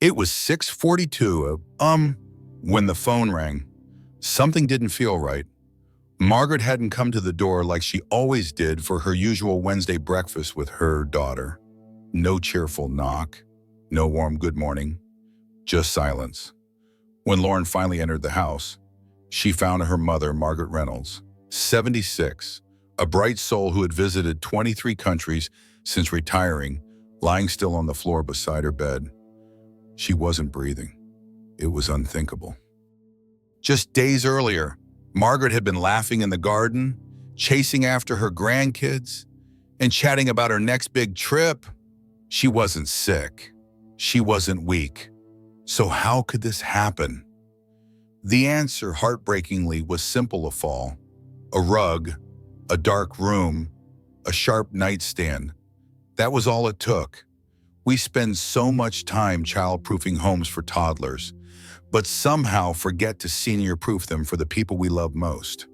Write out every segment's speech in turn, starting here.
It was 6:42, when the phone rang. Something didn't feel right. Margaret hadn't come to the door like she always did for her usual Wednesday breakfast with her daughter. No cheerful knock, no warm good morning, just silence. When Lauren finally entered the house, she found her mother, Margaret Reynolds, 76, a bright soul who had visited 23 countries since retiring, lying still on the floor beside her bed. She wasn't breathing. It was unthinkable. Just days earlier, Margaret had been laughing in the garden, chasing after her grandkids, and chatting about her next big trip. She wasn't sick. She wasn't weak. So how could this happen? The answer, heartbreakingly, was simple: a fall. A rug, a dark room, a sharp nightstand. That was all it took. We spend so much time child-proofing homes for toddlers, but somehow forget to senior-proof them for the people we love most.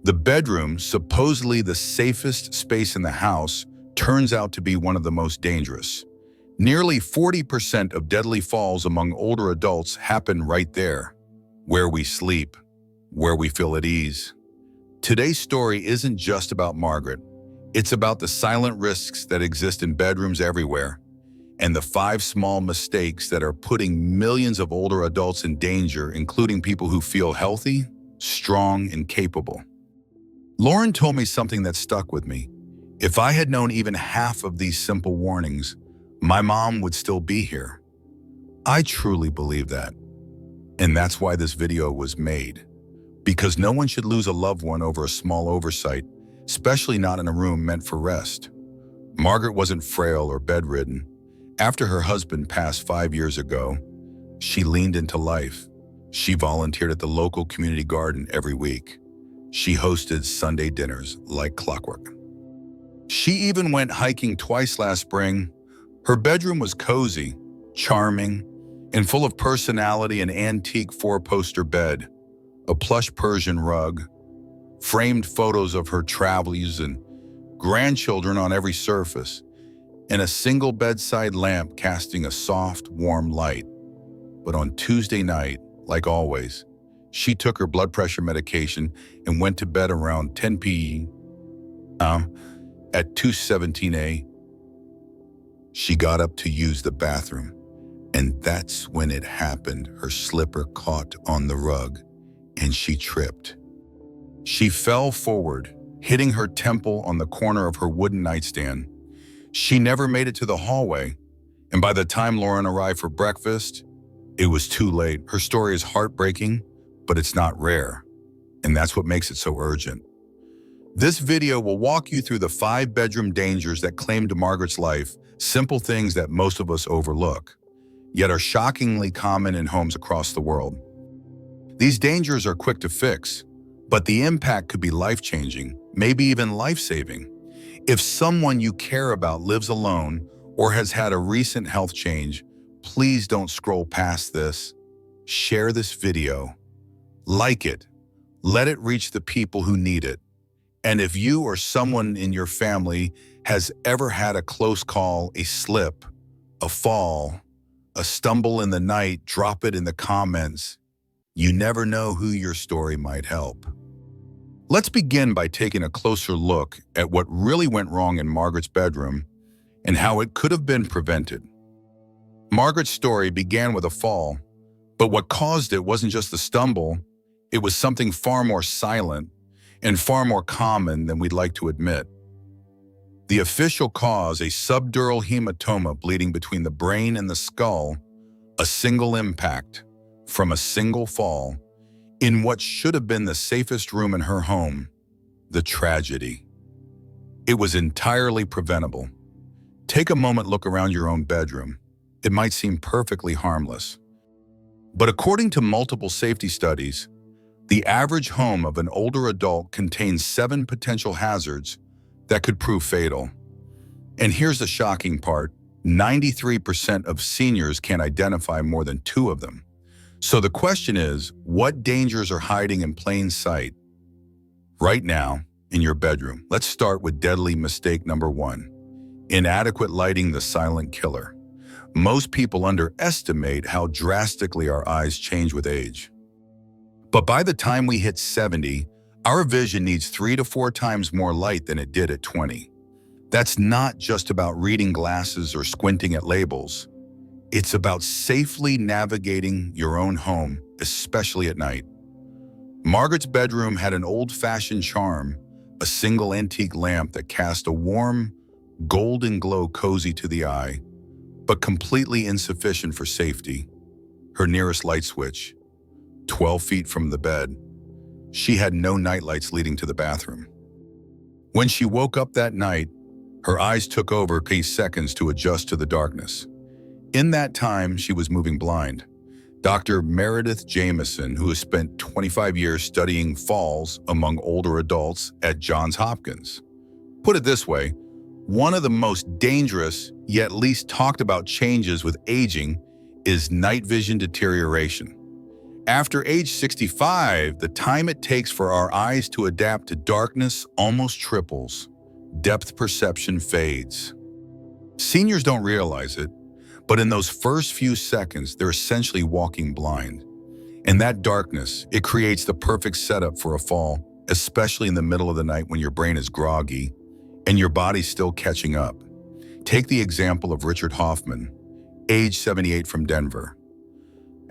The bedroom, supposedly the safest space in the house, turns out to be one of the most dangerous. Nearly 40% of deadly falls among older adults happen right there, where we sleep, where we feel at ease. Today's story isn't just about Margaret. It's about the silent risks that exist in bedrooms everywhere, and the 5 small mistakes that are putting millions of older adults in danger, including people who feel healthy, strong, and capable. Lauren told me something that stuck with me. If I had known even half of these simple warnings, my mom would still be here. I truly believe that. And that's why this video was made. Because no one should lose a loved one over a small oversight, especially not in a room meant for rest. Margaret wasn't frail or bedridden. After her husband passed 5 years ago, she leaned into life. She volunteered at the local community garden every week. She hosted Sunday dinners like clockwork. She even went hiking twice last spring. Her bedroom was cozy, charming, and full of personality: an antique 4-poster bed, a plush Persian rug, framed photos of her travels and grandchildren on every surface, and a single bedside lamp casting a soft, warm light. But on Tuesday night, like always, she took her blood pressure medication and went to bed around 10 p.m. At 2:17 a.m., she got up to use the bathroom, and that's when it happened. Her slipper caught on the rug, and she tripped. She fell forward, hitting her temple on the corner of her wooden nightstand. She never made it to the hallway, and by the time Lauren arrived for breakfast, it was too late. Her story is heartbreaking, but it's not rare, and that's what makes it so urgent. This video will walk you through the 5 bedroom dangers that claimed Margaret's life, simple things that most of us overlook, yet are shockingly common in homes across the world. These dangers are quick to fix, but the impact could be life-changing, maybe even life-saving. If someone you care about lives alone or has had a recent health change, please don't scroll past this. Share this video. Like it. Let it reach the people who need it. And if you or someone in your family has ever had a close call, a slip, a fall, a stumble in the night, drop it in the comments. You never know who your story might help. Let's begin by taking a closer look at what really went wrong in Margaret's bedroom and how it could have been prevented. Margaret's story began with a fall, but what caused it wasn't just the stumble. It was something far more silent and far more common than we'd like to admit. The official cause, a subdural hematoma bleeding between the brain and the skull, a single impact from a single fall, in what should have been the safest room in her home, the tragedy. It was entirely preventable. Take a moment, look around your own bedroom. It might seem perfectly harmless. But according to multiple safety studies, the average home of an older adult contains 7 potential hazards that could prove fatal. And here's the shocking part: 93% of seniors can't identify more than 2 of them. So the question is, what dangers are hiding in plain sight right now in your bedroom? Let's start with deadly mistake number 1: inadequate lighting, the silent killer. Most people underestimate how drastically our eyes change with age. But by the time we hit 70, our vision needs 3 to 4 times more light than it did at 20. That's not just about reading glasses or squinting at labels. It's about safely navigating your own home, especially at night. Margaret's bedroom had an old-fashioned charm, a single antique lamp that cast a warm, golden glow cozy to the eye, but completely insufficient for safety. Her nearest light switch, 12 feet from the bed. She had no nightlights leading to the bathroom. When she woke up that night, her eyes took over seconds to adjust to the darkness. In that time, she was moving blind. Dr. Meredith Jameson, who has spent 25 years studying falls among older adults at Johns Hopkins, put it this way: one of the most dangerous, yet least talked about changes with aging is night vision deterioration. After age 65, the time it takes for our eyes to adapt to darkness almost triples. Depth perception fades. Seniors don't realize it, but in those first few seconds, they're essentially walking blind. And that darkness, it creates the perfect setup for a fall, especially in the middle of the night when your brain is groggy and your body's still catching up. Take the example of Richard Hoffman, age 78 from Denver.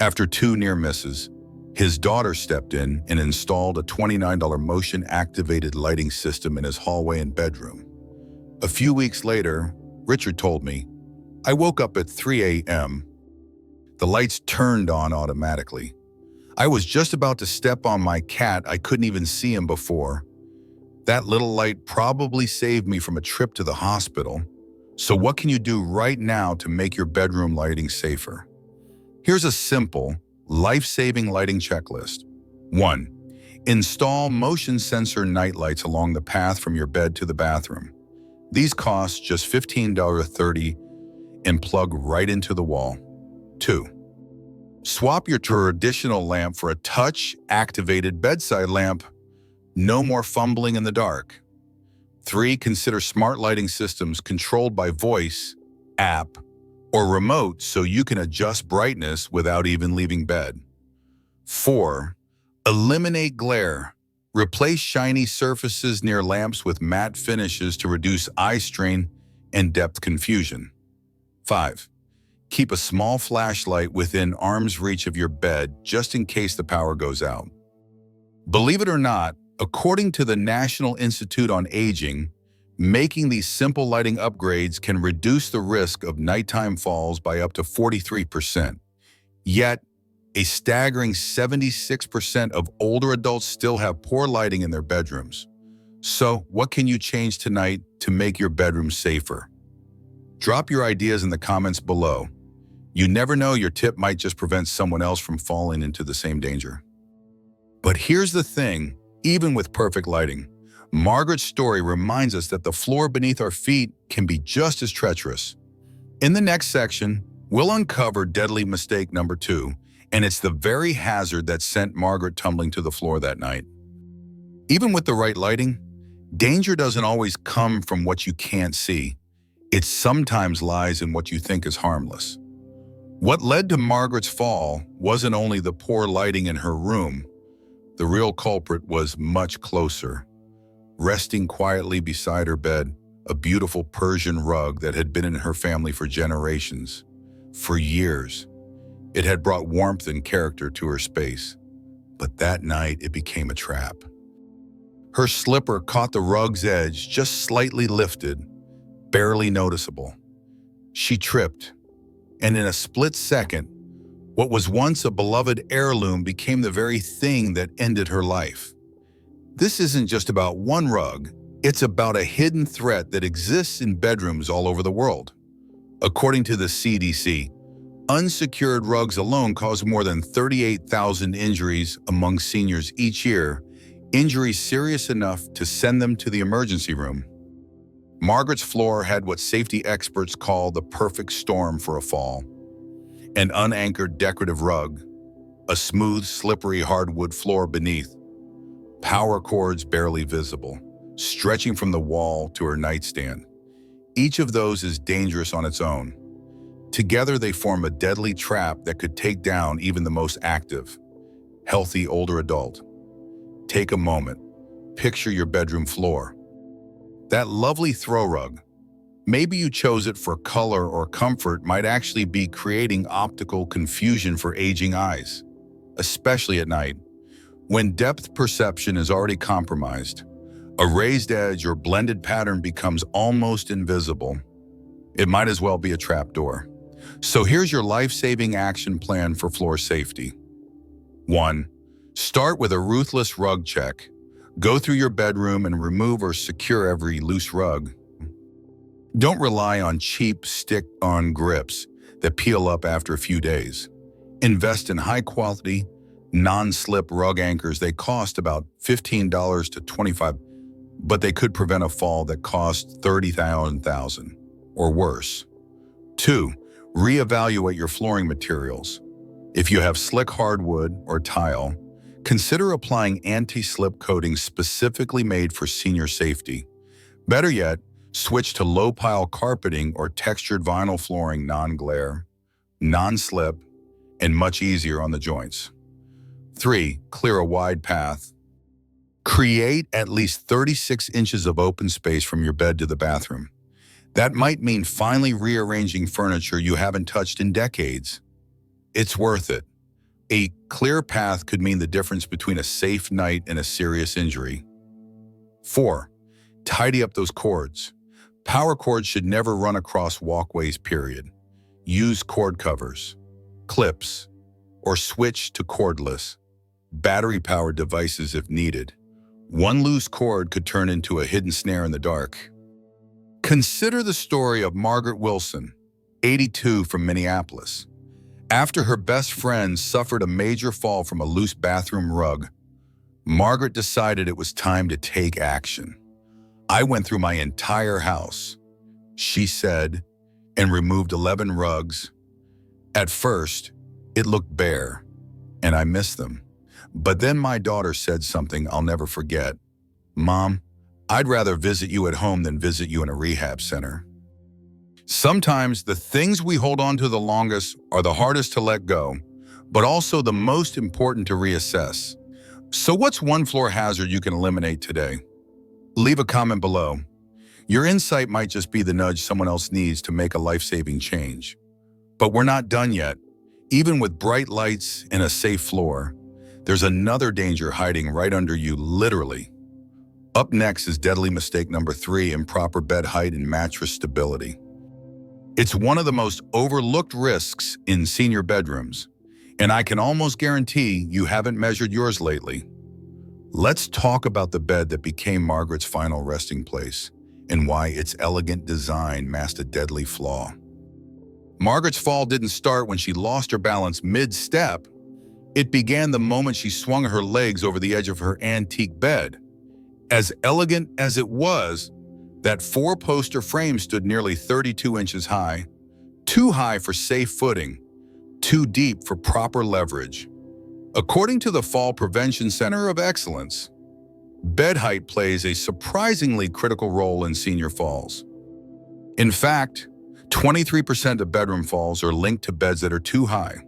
After 2 near misses, his daughter stepped in and installed a $29 motion-activated lighting system in his hallway and bedroom. A few weeks later, Richard told me, "I woke up at 3 a.m. The lights turned on automatically. I was just about to step on my cat. I couldn't even see him before. That little light probably saved me from a trip to the hospital. So what can you do right now to make your bedroom lighting safer?" Here's a simple, life-saving lighting checklist. 1. Install motion sensor nightlights along the path from your bed to the bathroom. These cost just $15.30 and plug right into the wall. 2. Swap your traditional lamp for a touch-activated bedside lamp. No more fumbling in the dark. 3. Consider smart lighting systems controlled by voice, app, or remote so you can adjust brightness without even leaving bed. 4. Eliminate glare. Replace shiny surfaces near lamps with matte finishes to reduce eye strain and depth confusion. 5. Keep a small flashlight within arm's reach of your bed just in case the power goes out. Believe it or not, according to the National Institute on Aging, making these simple lighting upgrades can reduce the risk of nighttime falls by up to 43%. Yet, a staggering 76% of older adults still have poor lighting in their bedrooms. So, what can you change tonight to make your bedroom safer? Drop your ideas in the comments below. You never know, your tip might just prevent someone else from falling into the same danger. But here's the thing, even with perfect lighting, Margaret's story reminds us that the floor beneath our feet can be just as treacherous. In the next section, we'll uncover deadly mistake number 2, and it's the very hazard that sent Margaret tumbling to the floor that night. Even with the right lighting, danger doesn't always come from what you can't see. It sometimes lies in what you think is harmless. What led to Margaret's fall wasn't only the poor lighting in her room. The real culprit was much closer. Resting quietly beside her bed, a beautiful Persian rug that had been in her family for generations, for years. It had brought warmth and character to her space. But that night, it became a trap. Her slipper caught the rug's edge, just slightly lifted, barely noticeable. She tripped, and in a split second, what was once a beloved heirloom became the very thing that ended her life. This isn't just about one rug, it's about a hidden threat that exists in bedrooms all over the world. According to the CDC, unsecured rugs alone cause more than 38,000 injuries among seniors each year, injuries serious enough to send them to the emergency room. Margaret's floor had what safety experts call the perfect storm for a fall. An unanchored decorative rug, a smooth, slippery hardwood floor beneath, power cords barely visible, stretching from the wall to her nightstand. Each of those is dangerous on its own. Together, they form a deadly trap that could take down even the most active, healthy older adult. Take a moment. Picture your bedroom floor. That lovely throw rug. Maybe you chose it for color or comfort, might actually be creating optical confusion for aging eyes, especially at night. When depth perception is already compromised, a raised edge or blended pattern becomes almost invisible. It might as well be a trapdoor. So here's your life-saving action plan for floor safety. 1. Start with a ruthless rug check. Go through your bedroom and remove or secure every loose rug. Don't rely on cheap stick-on grips that peel up after a few days. Invest in high-quality, non-slip rug anchors. They cost about $15 to $25, but they could prevent a fall that costs $30,000 or worse. 2. Reevaluate your flooring materials. If you have slick hardwood or tile, consider applying anti-slip coatings specifically made for senior safety. Better yet, switch to low-pile carpeting or textured vinyl flooring, non-glare, non-slip, and much easier on the joints. 3. Clear a wide path. Create at least 36 inches of open space from your bed to the bathroom. That might mean finally rearranging furniture you haven't touched in decades. It's worth it. A clear path could mean the difference between a safe night and a serious injury. 4. Tidy up those cords. Power cords should never run across walkways, period. Use cord covers, clips, or switch to cordless, battery-powered devices if needed. One loose cord could turn into a hidden snare in the dark. Consider the story of Margaret Wilson, 82, from Minneapolis. After her best friend suffered a major fall from a loose bathroom rug, Margaret decided it was time to take action. "I went through my entire house," she said, "and removed 11 rugs. At first, it looked bare, and I missed them. But then my daughter said something I'll never forget. 'Mom, I'd rather visit you at home than visit you in a rehab center.'" Sometimes the things we hold on to the longest are the hardest to let go, but also the most important to reassess. So what's one floor hazard you can eliminate today? Leave a comment below. Your insight might just be the nudge someone else needs to make a life-saving change. But we're not done yet. Even with bright lights and a safe floor, there's another danger hiding right under you, literally. Up next is deadly mistake number 3, improper bed height and mattress stability. It's one of the most overlooked risks in senior bedrooms, and I can almost guarantee you haven't measured yours lately. Let's talk about the bed that became Margaret's final resting place and why its elegant design masked a deadly flaw. Margaret's fall didn't start when she lost her balance mid-step. It began the moment she swung her legs over the edge of her antique bed. As elegant as it was, that 4-poster frame stood nearly 32 inches high, too high for safe footing, too deep for proper leverage. According to the Fall Prevention Center of Excellence, bed height plays a surprisingly critical role in senior falls. In fact, 23% of bedroom falls are linked to beds that are too high,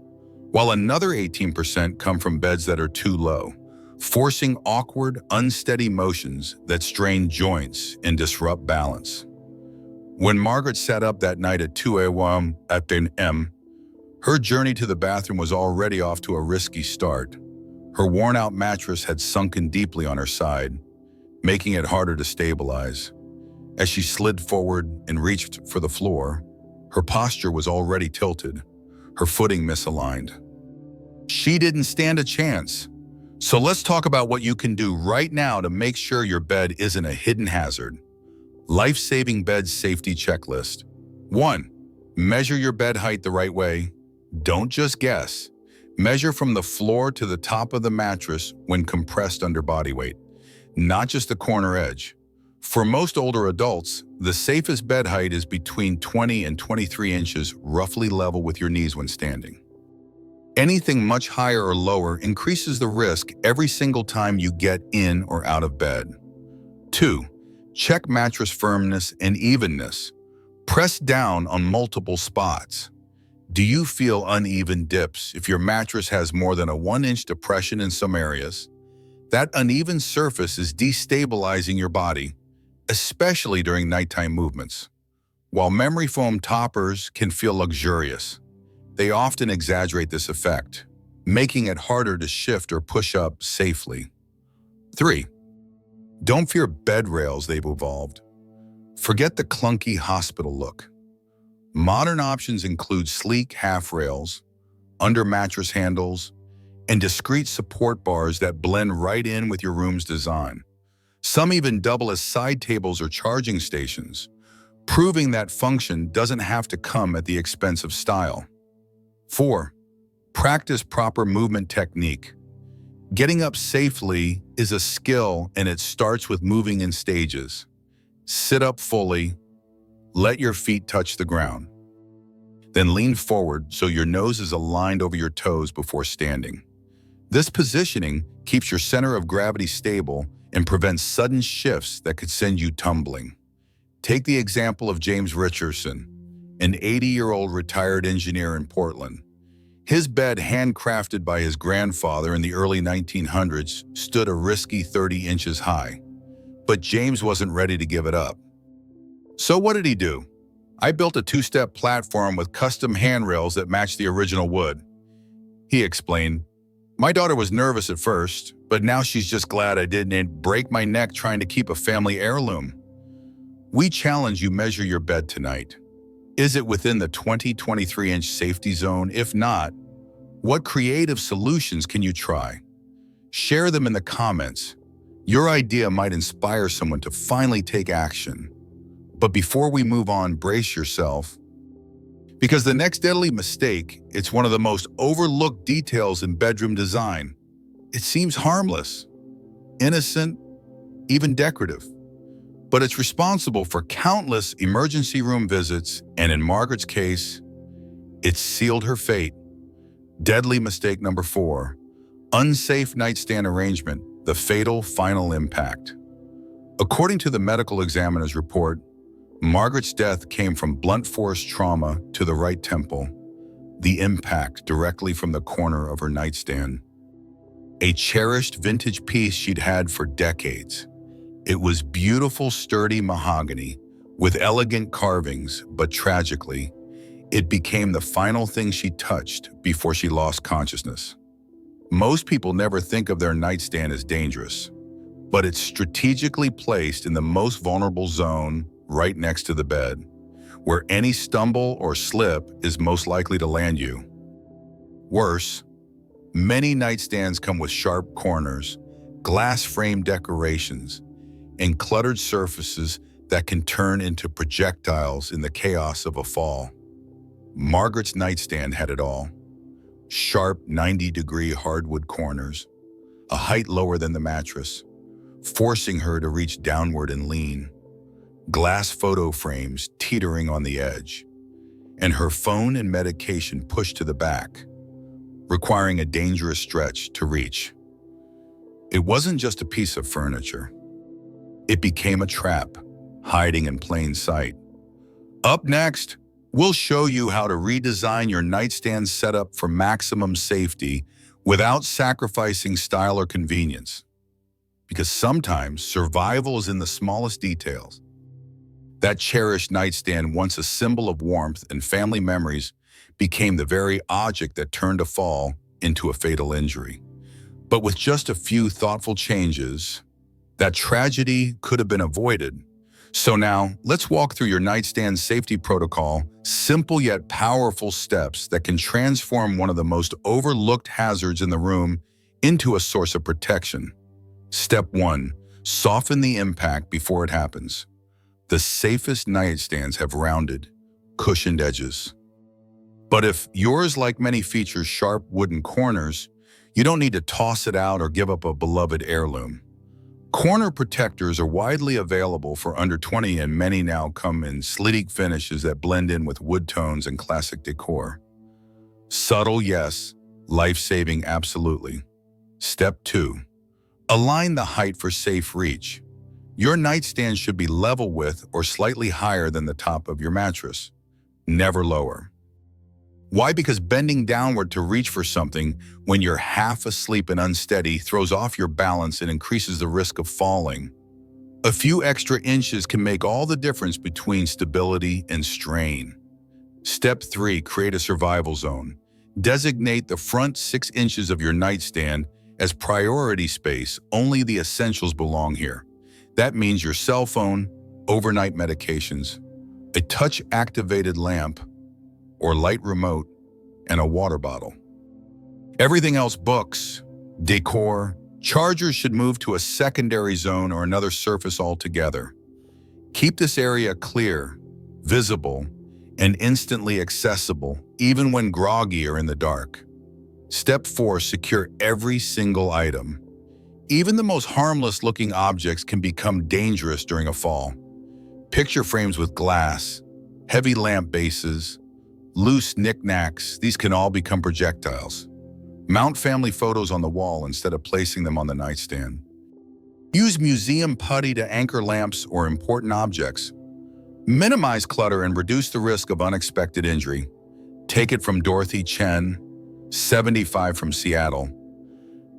while another 18% come from beds that are too low, forcing awkward, unsteady motions that strain joints and disrupt balance. When Margaret sat up that night at 2 a.m., her journey to the bathroom was already off to a risky start. Her worn-out mattress had sunken deeply on her side, making it harder to stabilize. As she slid forward and reached for the floor, her posture was already tilted, her footing misaligned. She didn't stand a chance. So let's talk about what you can do right now to make sure your bed isn't a hidden hazard. Life-saving bed safety checklist. 1. Measure your bed height the right way. Don't just guess. Measure from the floor to the top of the mattress when compressed under body weight, not just the corner edge. For most older adults, the safest bed height is between 20 and 23 inches, roughly level with your knees when standing. Anything much higher or lower increases the risk every single time you get in or out of bed. 2. Check mattress firmness and evenness. Press down on multiple spots. Do you feel uneven dips if your mattress has more than a 1-inch depression in some areas? That uneven surface is destabilizing your body, especially during nighttime movements. While memory foam toppers can feel luxurious, they often exaggerate this effect, making it harder to shift or push up safely. 3. Don't fear bed rails, they've evolved. Forget the clunky hospital look. Modern options include sleek half rails, under mattress handles, and discrete support bars that blend right in with your room's design. Some even double as side tables or charging stations, proving that function doesn't have to come at the expense of style. 4. Practice proper movement technique. Getting up safely is a skill, and it starts with moving in stages. Sit up fully, let your feet touch the ground. Then lean forward so your nose is aligned over your toes before standing. This positioning keeps your center of gravity stable and prevents sudden shifts that could send you tumbling. Take the example of James Richardson, an 80-year-old retired engineer in Portland. His bed, handcrafted by his grandfather in the early 1900s, stood a risky 30 inches high. But James wasn't ready to give it up. So what did he do? I built a 2-step platform with custom handrails that matched the original wood. He explained, "My daughter was nervous at first, but now she's just glad I didn't break my neck trying to keep a family heirloom." We challenge you: measure your bed tonight. Is it within the 20-23-inch safety zone? If not, what creative solutions can you try? Share them in the comments. Your idea might inspire someone to finally take action. But before we move on, brace yourself. Because the next deadly mistake, it's one of the most overlooked details in bedroom design. It seems harmless, innocent, even decorative. But it's responsible for countless emergency room visits, and in Margaret's case, it sealed her fate. Deadly mistake number 4, unsafe nightstand arrangement, the fatal final impact. According to the medical examiner's report, Margaret's death came from blunt force trauma to the right temple, the impact directly from the corner of her nightstand. A cherished vintage piece she'd had for decades. It was beautiful, sturdy mahogany with elegant carvings, but tragically, it became the final thing she touched before she lost consciousness. Most people never think of their nightstand as dangerous, but it's strategically placed in the most vulnerable zone, right next to the bed, where any stumble or slip is most likely to land you. Worse, many nightstands come with sharp corners, glass frame decorations, and cluttered surfaces that can turn into projectiles in the chaos of a fall. Margaret's nightstand had it all. Sharp 90-degree hardwood corners, a height lower than the mattress, forcing her to reach downward and lean. Glass photo frames teetering on the edge, and her phone and medication pushed to the back, requiring a dangerous stretch to reach. It wasn't just a piece of furniture. It became a trap, hiding in plain sight. Up next, we'll show you how to redesign your nightstand setup for maximum safety without sacrificing style or convenience. Because sometimes survival is in the smallest details. That cherished nightstand, once a symbol of warmth and family memories, became the very object that turned a fall into a fatal injury. But with just a few thoughtful changes, that tragedy could have been avoided. So now, let's walk through your nightstand safety protocol, simple yet powerful steps that can transform one of the most overlooked hazards in the room into a source of protection. Step 1. Soften the impact before it happens. The safest nightstands have rounded, cushioned edges. But if yours, like many, features sharp wooden corners, you don't need to toss it out or give up a beloved heirloom. Corner protectors are widely available for under $20, and many now come in sleek finishes that blend in with wood tones and classic decor. Subtle, yes. Life-saving, absolutely. Step 2. Align the height for safe reach. Your nightstand should be level with or slightly higher than the top of your mattress, never lower. Why? Because bending downward to reach for something when you're half asleep and unsteady throws off your balance and increases the risk of falling. A few extra inches can make all the difference between stability and strain. Step 3. Create a survival zone. Designate the front 6 inches of your nightstand as priority space. Only the essentials belong here. That means your cell phone, overnight medications, a touch-activated lamp or light remote, and a water bottle. Everything else, books, decor, chargers, should move to a secondary zone or another surface altogether. Keep this area clear, visible, and instantly accessible, even when groggy or in the dark. Step 4. Secure every single item. Even the most harmless-looking objects can become dangerous during a fall. Picture frames with glass, heavy lamp bases, loose knickknacks, these can all become projectiles. Mount family photos on the wall instead of placing them on the nightstand. Use museum putty to anchor lamps or important objects. Minimize clutter and reduce the risk of unexpected injury. Take it from Dorothy Chen, 75, from Seattle.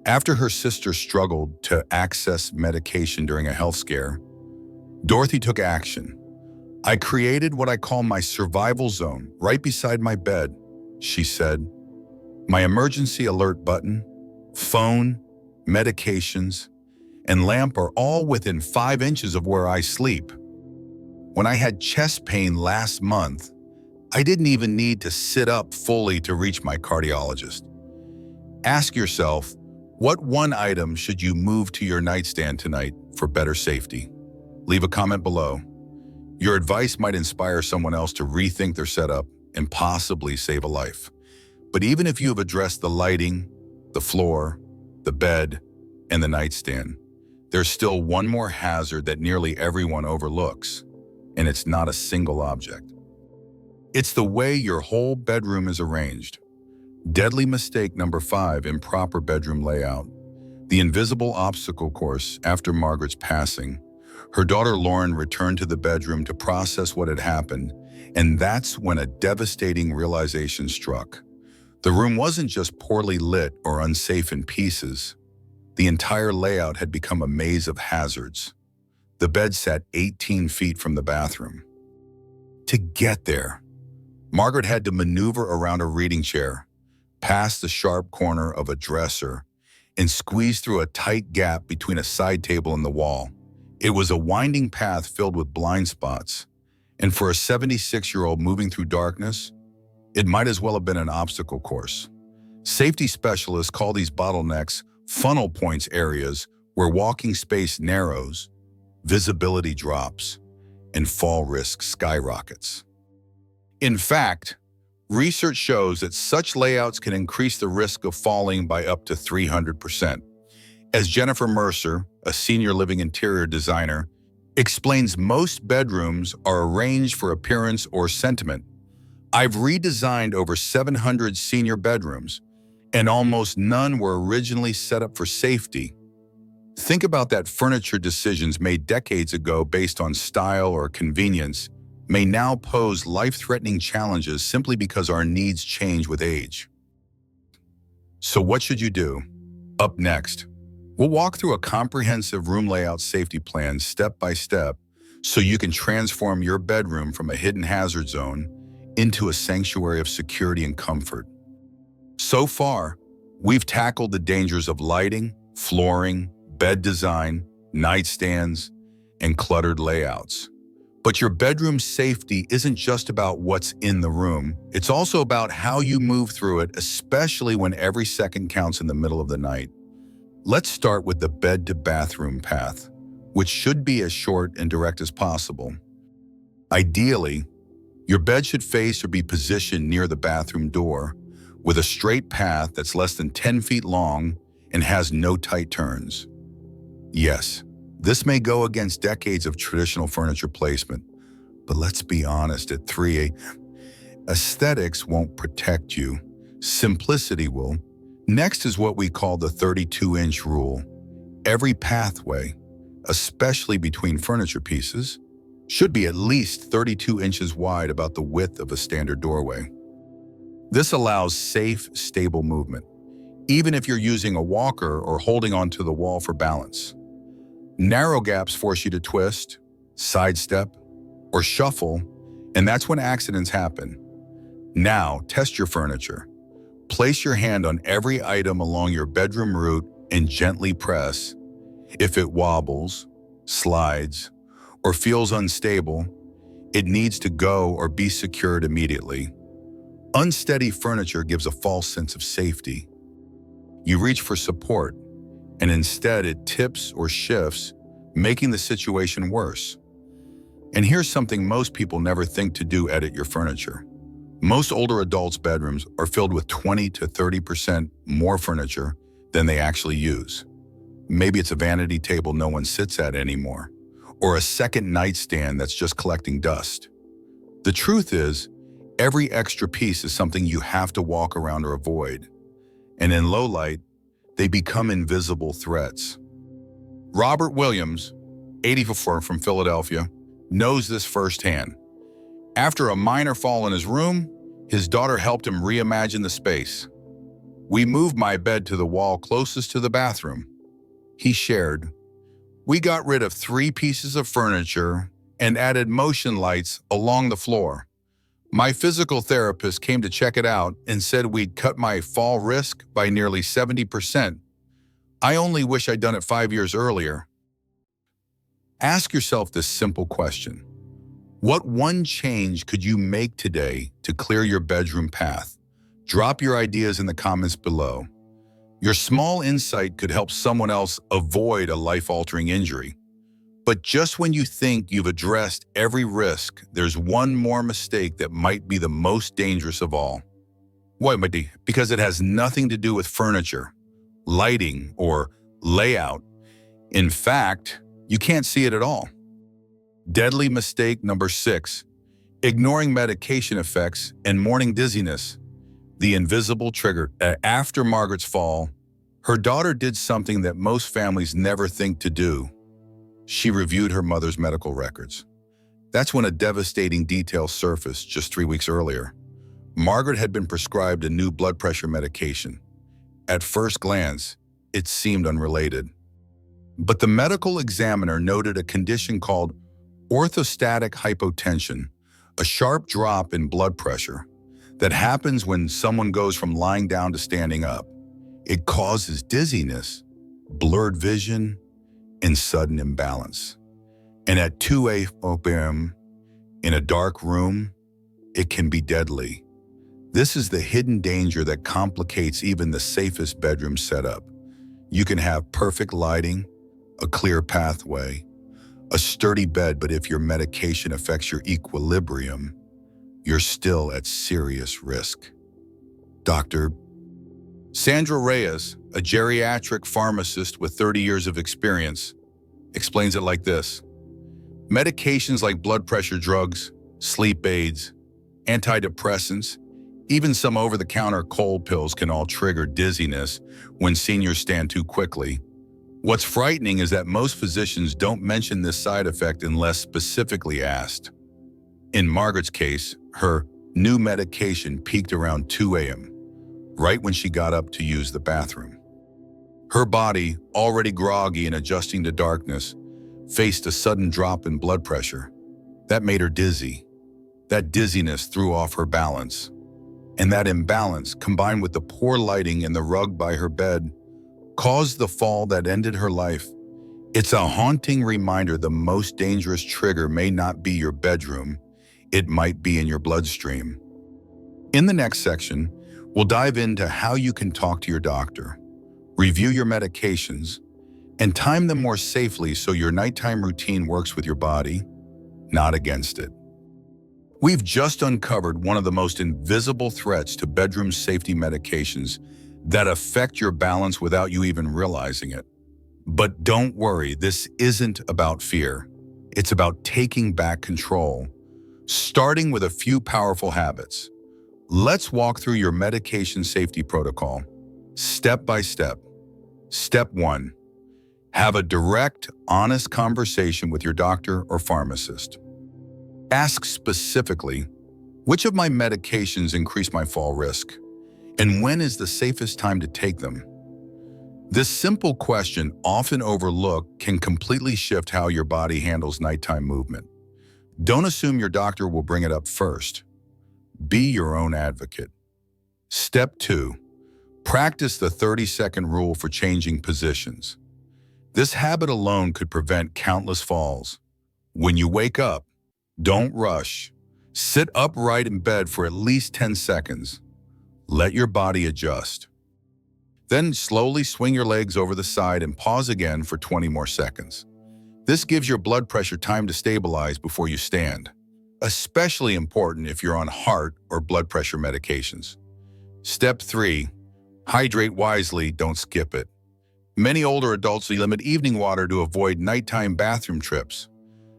After her sister struggled to access medication during a health scare, Dorothy took action. "I created what I call my survival zone right beside my bed," she said. "My emergency alert button, phone, medications, and lamp are all within 5 inches of where I sleep. When I had chest pain last month, I didn't even need to sit up fully to reach my cardiologist." Ask yourself, what one item should you move to your nightstand tonight for better safety? Leave a comment below. Your advice might inspire someone else to rethink their setup and possibly save a life. But even if you have addressed the lighting, the floor, the bed, and the nightstand, there's still one more hazard that nearly everyone overlooks, and it's not a single object. It's the way your whole bedroom is arranged. Deadly mistake number 5, improper bedroom layout. The invisible obstacle course. After Margaret's passing, her daughter Lauren returned to the bedroom to process what had happened, and that's when a devastating realization struck. The room wasn't just poorly lit or unsafe in pieces. The entire layout had become a maze of hazards. The bed sat 18 feet from the bathroom. To get there, Margaret had to maneuver around a reading chair, past the sharp corner of a dresser, and squeeze through a tight gap between a side table and the wall. It was a winding path filled with blind spots, and for a 76-year-old moving through darkness, it might as well have been an obstacle course. Safety specialists call these bottlenecks funnel points, areas where walking space narrows, visibility drops, and fall risk skyrockets. In fact, research shows that such layouts can increase the risk of falling by up to 300%. As Jennifer Mercer, a senior living interior designer, explains, most bedrooms are arranged for appearance or sentiment. I've redesigned over 700 senior bedrooms, and almost none were originally set up for safety. Think about that. Furniture decisions made decades ago based on style or convenience may now pose life-threatening challenges simply because our needs change with age. So what should you do? Up next, we'll walk through a comprehensive room layout safety plan step by step so you can transform your bedroom from a hidden hazard zone into a sanctuary of security and comfort. So far, we've tackled the dangers of lighting, flooring, bed design, nightstands, and cluttered layouts. But your bedroom safety isn't just about what's in the room. It's also about how you move through it, especially when every second counts in the middle of the night. Let's start with the bed-to-bathroom path, which should be as short and direct as possible. Ideally, your bed should face or be positioned near the bathroom door, with a straight path that's less than 10 feet long and has no tight turns. Yes, this may go against decades of traditional furniture placement, but let's be honest, at 3 a.m., aesthetics won't protect you. Simplicity will. Next is what we call the 32-inch rule. Every pathway, especially between furniture pieces, should be at least 32 inches wide, about the width of a standard doorway. This allows safe, stable movement, even if you're using a walker or holding onto the wall for balance. Narrow gaps force you to twist, sidestep, or shuffle, and that's when accidents happen. Now, test your furniture. Place your hand on every item along your bedroom route and gently press. If it wobbles, slides, or feels unstable, it needs to go or be secured immediately. Unsteady furniture gives a false sense of safety. You reach for support, and instead it tips or shifts, making the situation worse. And here's something most people never think to do: edit your furniture. Most older adults' bedrooms are filled with 20 to 30% more furniture than they actually use. Maybe it's a vanity table no one sits at anymore, or a second nightstand that's just collecting dust. The truth is, every extra piece is something you have to walk around or avoid. And in low light, they become invisible threats. Robert Williams, 84, from Philadelphia, knows this firsthand. After a minor fall in his room, his daughter helped him reimagine the space. "We moved my bed to the wall closest to the bathroom," he shared. "We got rid of 3 pieces of furniture and added motion lights along the floor. My physical therapist came to check it out and said we'd cut my fall risk by nearly 70%. I only wish I'd done it 5 years earlier." Ask yourself this simple question. What one change could you make today to clear your bedroom path? Drop your ideas in the comments below. Your small insight could help someone else avoid a life-altering injury. But just when you think you've addressed every risk, there's one more mistake that might be the most dangerous of all. Why, Madi? Because it has nothing to do with furniture, lighting, or layout. In fact, you can't see it at all. Deadly mistake number 6, ignoring medication effects and morning dizziness. The invisible trigger. After Margaret's fall, her daughter did something that most families never think to do. She reviewed her mother's medical records. That's when a devastating detail surfaced just 3 weeks earlier. Margaret had been prescribed a new blood pressure medication. At first glance, it seemed unrelated. But the medical examiner noted a condition called orthostatic hypotension, a sharp drop in blood pressure that happens when someone goes from lying down to standing up. It causes dizziness, blurred vision, and sudden imbalance. And at 2 a.m. in a dark room, it can be deadly. This is the hidden danger that complicates even the safest bedroom setup. You can have perfect lighting, a clear pathway, a sturdy bed, but if your medication affects your equilibrium, you're still at serious risk. Dr. Sandra Reyes, a geriatric pharmacist with 30 years of experience, explains it like this. Medications like blood pressure drugs, sleep aids, antidepressants, even some over-the-counter cold pills can all trigger dizziness when seniors stand too quickly. What's frightening is that most physicians don't mention this side effect unless specifically asked. In Margaret's case, her new medication peaked around 2 a.m., right when she got up to use the bathroom. Her body, already groggy and adjusting to darkness, faced a sudden drop in blood pressure. That made her dizzy. That dizziness threw off her balance. And that imbalance, combined with the poor lighting and the rug by her bed, caused the fall that ended her life. It's a haunting reminder the most dangerous trigger may not be your bedroom, it might be in your bloodstream. In the next section, we'll dive into how you can talk to your doctor, review your medications, and time them more safely so your nighttime routine works with your body, not against it. We've just uncovered one of the most invisible threats to bedroom safety medications that affect your balance without you even realizing it. But don't worry, this isn't about fear. It's about taking back control, starting with a few powerful habits. Let's walk through your medication safety protocol, step by step. Step 1. Have a direct, honest conversation with your doctor or pharmacist. Ask specifically, Which of my medications increase my fall risk? And when is the safest time to take them? This simple question, often overlooked, can completely shift how your body handles nighttime movement. Don't assume your doctor will bring it up first. Be your own advocate. Step 2. Practice the 30-second rule for changing positions. This habit alone could prevent countless falls. When you wake up, don't rush. Sit upright in bed for at least 10 seconds. Let your body adjust. Then slowly swing your legs over the side and pause again for 20 more seconds. This gives your blood pressure time to stabilize before you stand, especially important if you're on heart or blood pressure medications. Step 3. Hydrate wisely, don't skip it. Many older adults limit evening water to avoid nighttime bathroom trips.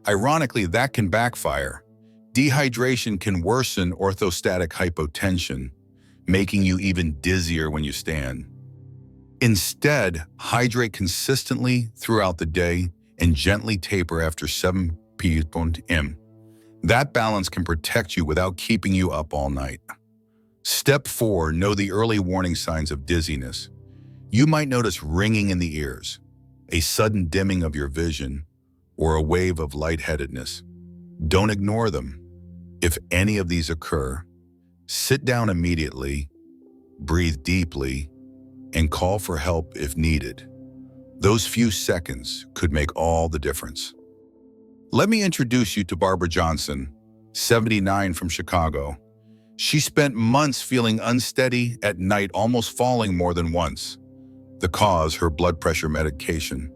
Ironically, that can backfire. Dehydration can worsen orthostatic hypotension, making you in dizzier when you stand. Instead, hydrate consistently throughout the day and gently taper after 7 p.m. That balance can protect you without keeping you up all night. Step 4. Know the early warning signs of dizziness. You might notice ringing in the ears, a sudden dimming of your vision, or a wave of lightheadedness. Don't ignore them. If any of these occur, sit down immediately, breathe deeply, and call for help if needed. Those few seconds could make all the difference. Let me introduce you to Barbara Johnson, 79, from Chicago. She spent months feeling unsteady at night, almost falling more than once. The cause, her blood pressure medication.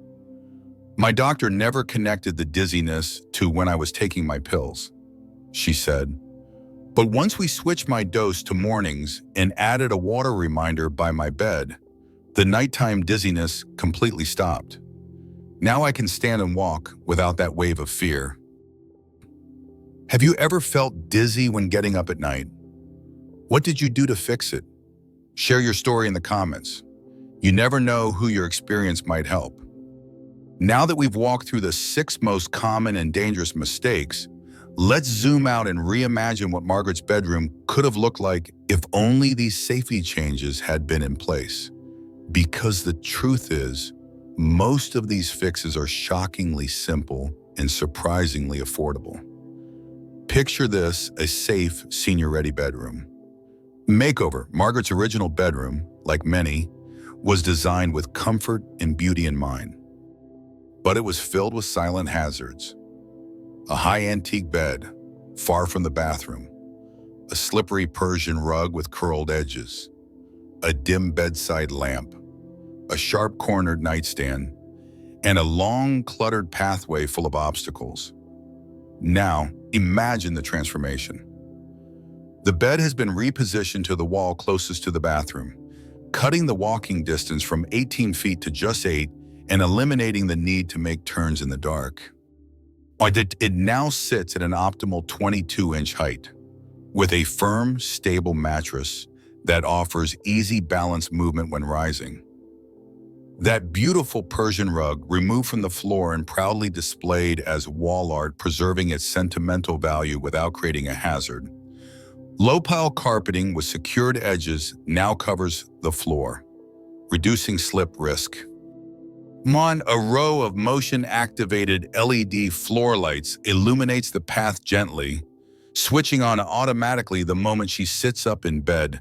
My doctor never connected the dizziness to when I was taking my pills, she said. But once we switched my dose to mornings and added a water reminder by my bed, the nighttime dizziness completely stopped. Now I can stand and walk without that wave of fear. Have you ever felt dizzy when getting up at night? What did you do to fix it? Share your story in the comments. You never know who your experience might help. Now that we've walked through the 6 most common and dangerous mistakes, let's zoom out and reimagine what Margaret's bedroom could have looked like if only these safety changes had been in place. Because the truth is, most of these fixes are shockingly simple and surprisingly affordable. Picture this: a safe, senior-ready bedroom. Makeover. Margaret's original bedroom, like many, was designed with comfort and beauty in mind. But it was filled with silent hazards. A high antique bed, far from the bathroom. A slippery Persian rug with curled edges. A dim bedside lamp. A sharp-cornered nightstand. And a long, cluttered pathway full of obstacles. Now, imagine the transformation. The bed has been repositioned to the wall closest to the bathroom, cutting the walking distance from 18 feet to just 8 and eliminating the need to make turns in the dark. It now sits at an optimal 22-inch height, with a firm, stable mattress that offers easy balance movement when rising. That beautiful Persian rug, removed from the floor and proudly displayed as wall art, preserving its sentimental value without creating a hazard. Low-pile carpeting with secured edges now covers the floor, reducing slip risk. A row of motion-activated LED floor lights illuminates the path gently, switching on automatically the moment she sits up in bed.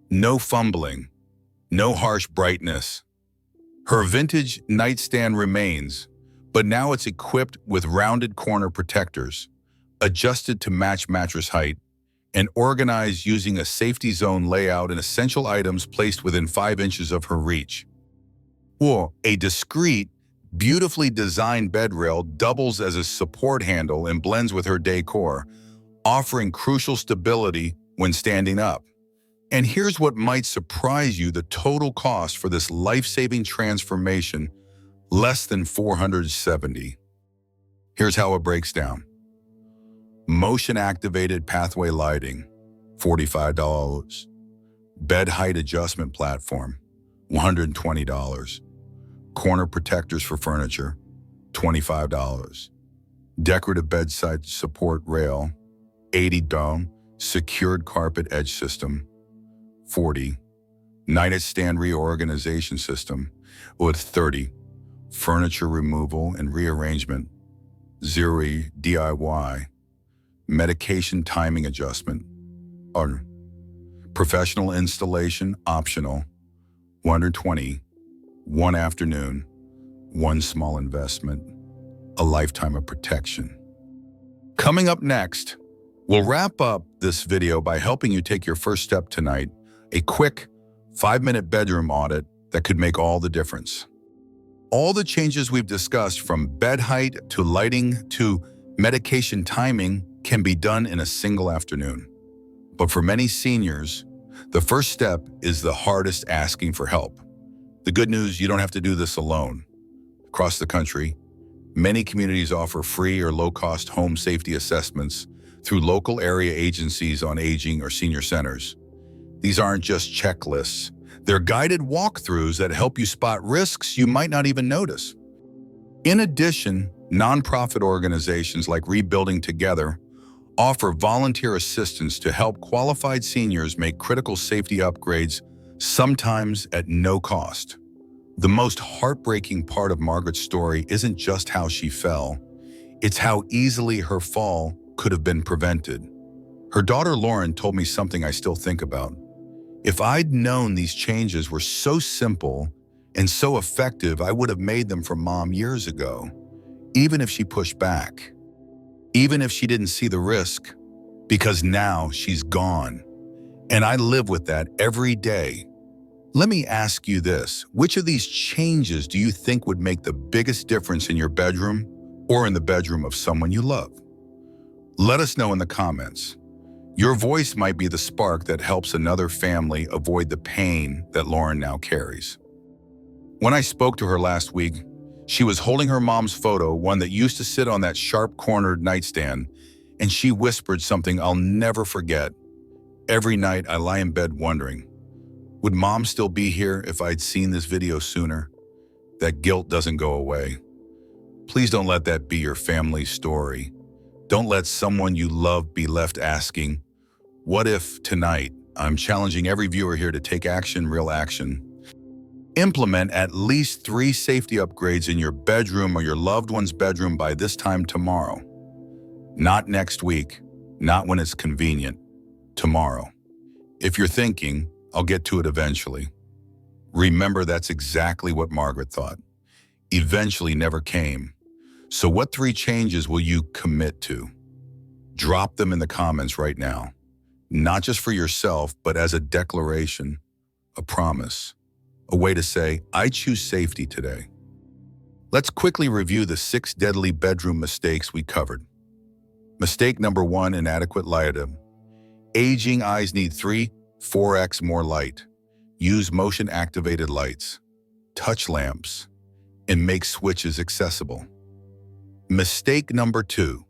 No fumbling, no harsh brightness. Her vintage nightstand remains, but now it's equipped with rounded corner protectors, adjusted to match mattress height, and organized using a safety zone layout and essential items placed within 5 inches of her reach. A discreet, beautifully designed bed rail doubles as a support handle and blends with her decor, offering crucial stability when standing up. And here's what might surprise you: the total cost for this life-saving transformation, less than $470. Here's how it breaks down. Motion-activated pathway lighting, $45. Bed height adjustment platform, $120. Corner protectors for furniture, $25. Decorative bedside support rail, $80. secured carpet edge system, 40, nightstand reorganization system with 30, furniture removal and rearrangement, 0 DIY, medication timing adjustment, or professional installation optional, 120, one afternoon, one small investment, a lifetime of protection. Coming up next, we'll wrap up this video by helping you take your first step tonight, a quick 5-minute bedroom audit that could make all the difference. All the changes we've discussed, from bed height to lighting to medication timing, can be done in a single afternoon. But for many seniors, the first step is the hardest: asking for help. The good news: you don't have to do this alone. Across the country, many communities offer free or low-cost home safety assessments through local area agencies on aging or senior centers. These aren't just checklists. They're guided walkthroughs that help you spot risks you might not even notice. In addition, nonprofit organizations like Rebuilding Together offer volunteer assistance to help qualified seniors make critical safety upgrades, sometimes at no cost. The most heartbreaking part of Margaret's story isn't just how she fell, it's how easily her fall could have been prevented. Her daughter Lauren told me something I still think about. If I'd known these changes were so simple and so effective, I would have made them for Mom years ago, even if she pushed back, even if she didn't see the risk, because now she's gone. And I live with that every day. Let me ask you this: which of these changes do you think would make the biggest difference in your bedroom or in the bedroom of someone you love? Let us know in the comments. Your voice might be the spark that helps another family avoid the pain that Lauren now carries. When I spoke to her last week, she was holding her mom's photo, one that used to sit on that sharp-cornered nightstand, and she whispered something I'll never forget. Every night I lie in bed wondering, would Mom still be here if I'd seen this video sooner? That guilt doesn't go away. Please don't let that be your family's story. Don't let someone you love be left asking, what if? Tonight, I'm challenging every viewer here to take action, real action. Implement at least 3 safety upgrades in your bedroom or your loved one's bedroom by this time tomorrow. Not next week, not when it's convenient, tomorrow. If you're thinking, I'll get to it eventually, remember that's exactly what Margaret thought. Eventually never came. So what 3 changes will you commit to? Drop them in the comments right now. Not just for yourself, but as a declaration, a promise, a way to say, I choose safety today. Let's quickly review the 6 deadly bedroom mistakes we covered. Mistake number 1, inadequate lighting. Aging eyes need 3-4x more light. Use motion-activated lights, touch lamps, and make switches accessible. Mistake number 2,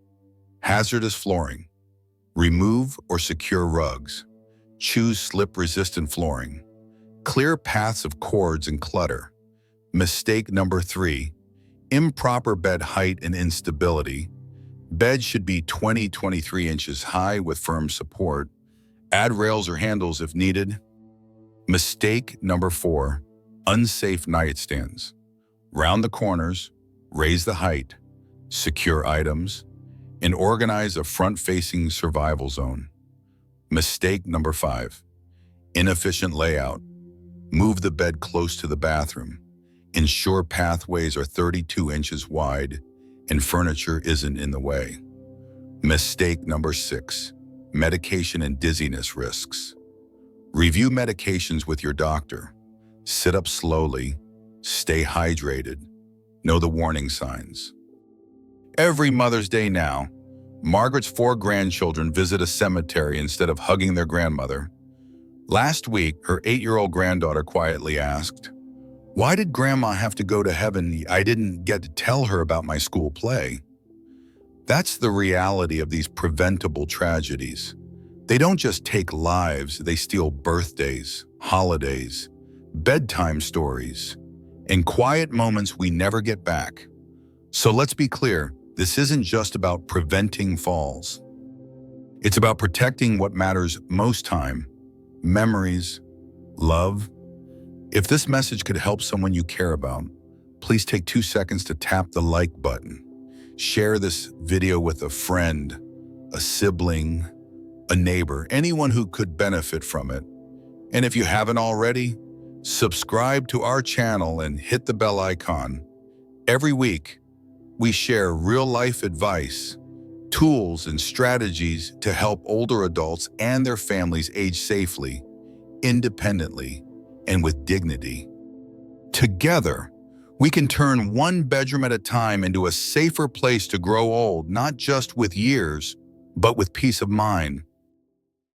hazardous flooring. Remove or secure rugs. Choose slip-resistant flooring. Clear paths of cords and clutter. Mistake number 3, improper bed height and instability. Beds should be 20-23 inches high with firm support. Add rails or handles if needed. Mistake number 4, unsafe nightstands. Round the corners, raise the height, secure items, and organize a front-facing survival zone. Mistake number 5, inefficient layout. Move the bed close to the bathroom. Ensure pathways are 32 inches wide and furniture isn't in the way. Mistake number 6, medication and dizziness risks. Review medications with your doctor. Sit up slowly, stay hydrated, know the warning signs. Every Mother's Day now, Margaret's 4 grandchildren visit a cemetery instead of hugging their grandmother. Last week, her 8-year-old granddaughter quietly asked, "Why did Grandma have to go to heaven? I didn't get to tell her about my school play." That's the reality of these preventable tragedies. They don't just take lives, they steal birthdays, holidays, bedtime stories, and quiet moments we never get back. So let's be clear, this isn't just about preventing falls. It's about protecting what matters most time, memories, love. If this message could help someone you care about, please take 2 seconds to tap the like button. Share this video with a friend, a sibling, a neighbor, anyone who could benefit from it. And if you haven't already, subscribe to our channel and hit the bell icon. Every week, we share real-life advice, tools, and strategies to help older adults and their families age safely, independently, and with dignity. Together, we can turn one bedroom at a time into a safer place to grow old, not just with years, but with peace of mind.